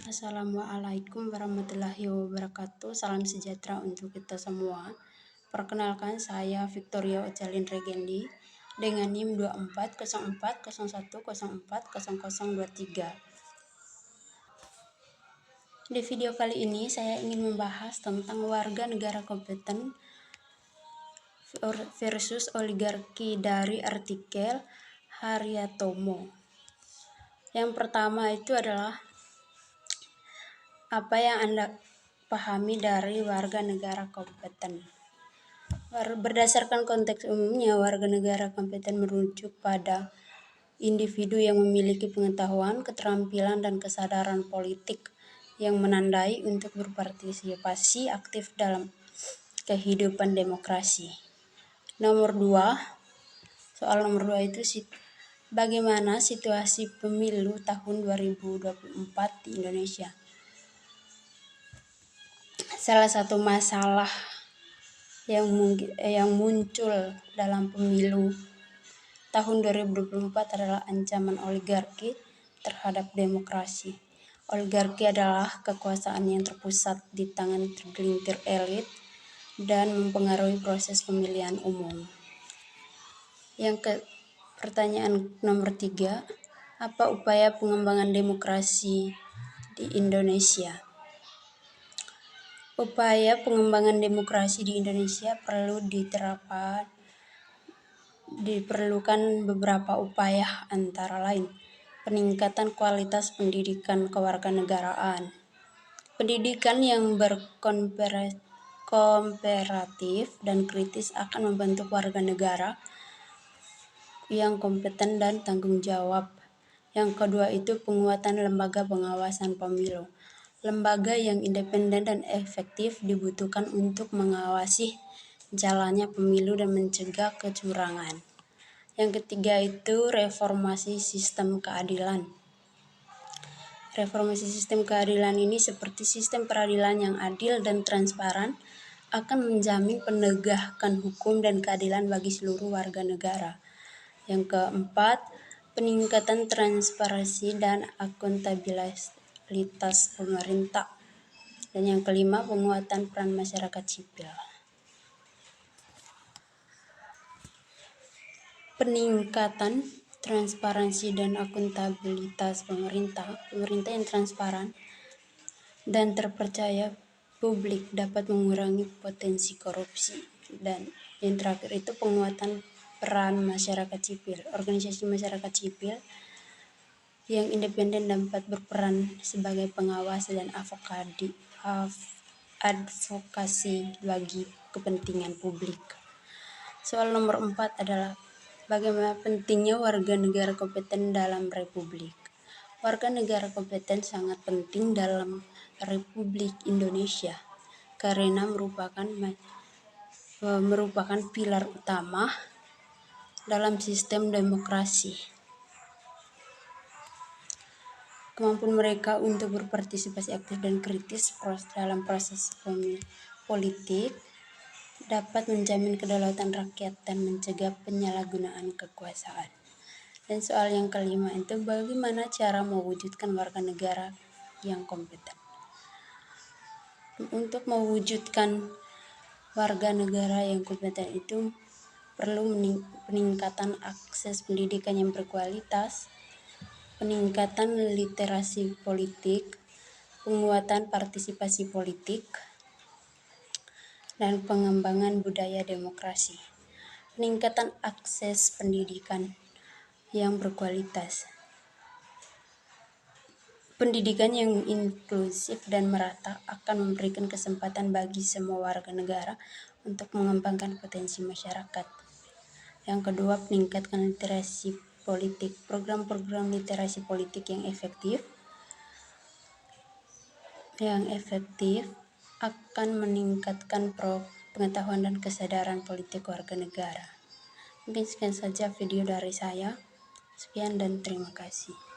Assalamualaikum warahmatullahi wabarakatuh. Salam sejahtera untuk kita semua. Perkenalkan, saya Victoria Ocalin Regendi dengan NIM 240401040023. Di video kali ini saya ingin membahas tentang warga negara kompeten versus oligarki dari artikel Haryatomo. Yang pertama itu adalah apa yang Anda pahami dari warga negara kompeten. Berdasarkan konteks umumnya, warga negara kompeten merujuk pada individu yang memiliki pengetahuan, keterampilan, dan kesadaran politik yang menandai untuk berpartisipasi aktif dalam kehidupan demokrasi. Soal nomor 2 itu bagaimana situasi pemilu tahun 2024 di Indonesia. Salah satu masalah yang muncul dalam pemilu tahun 2024 adalah ancaman oligarki terhadap demokrasi. Oligarki adalah kekuasaan yang terpusat di tangan tergelintir elit dan mempengaruhi proses pemilihan umum. Pertanyaan nomor 3, apa upaya pengembangan demokrasi di Indonesia? Upaya pengembangan demokrasi di Indonesia diperlukan beberapa upaya, antara lain peningkatan kualitas pendidikan kewarganegaraan. Pendidikan yang berkomparatif dan kritis akan membentuk warga negara yang kompeten dan tanggung jawab. Yang kedua itu penguatan lembaga pengawasan pemilu. Lembaga yang independen dan efektif dibutuhkan untuk mengawasi jalannya pemilu dan mencegah kecurangan. Yang ketiga itu reformasi sistem keadilan. Reformasi sistem keadilan ini seperti sistem peradilan yang adil dan transparan akan menjamin penegakan hukum dan keadilan bagi seluruh warga negara. Yang keempat, peningkatan transparansi dan akuntabilitas pemerintah. Dan yang kelima, penguatan peran masyarakat sipil. Peningkatan transparansi dan akuntabilitas pemerintah yang transparan dan terpercaya publik dapat mengurangi potensi korupsi. Dan yang terakhir itu penguatan peran masyarakat sipil. Organisasi masyarakat sipil yang independen dapat berperan sebagai pengawas dan advokasi bagi kepentingan publik. Soal nomor 4 adalah bagaimana pentingnya warga negara kompeten dalam republik. Warga negara kompeten sangat penting dalam Republik Indonesia karena merupakan pilar utama dalam sistem demokrasi. Kemampuan mereka untuk berpartisipasi aktif dan kritis dalam proses politik dapat menjamin kedaulatan rakyat dan mencegah penyalahgunaan kekuasaan. Dan soal yang kelima itu bagaimana cara mewujudkan warga negara yang kompeten. Untuk mewujudkan warga negara yang kompeten itu perlu peningkatan akses pendidikan yang berkualitas, peningkatan literasi politik, penguatan partisipasi politik, dan pengembangan budaya demokrasi. Peningkatan akses pendidikan yang berkualitas. Pendidikan yang inklusif dan merata akan memberikan kesempatan bagi semua warga negara untuk mengembangkan potensi masyarakat. Yang kedua, peningkatan literasi politik. Program-program literasi politik yang efektif akan meningkatkan pengetahuan dan kesadaran politik warga negara. Mungkin sekian saja video dari saya. Sekian dan terima kasih.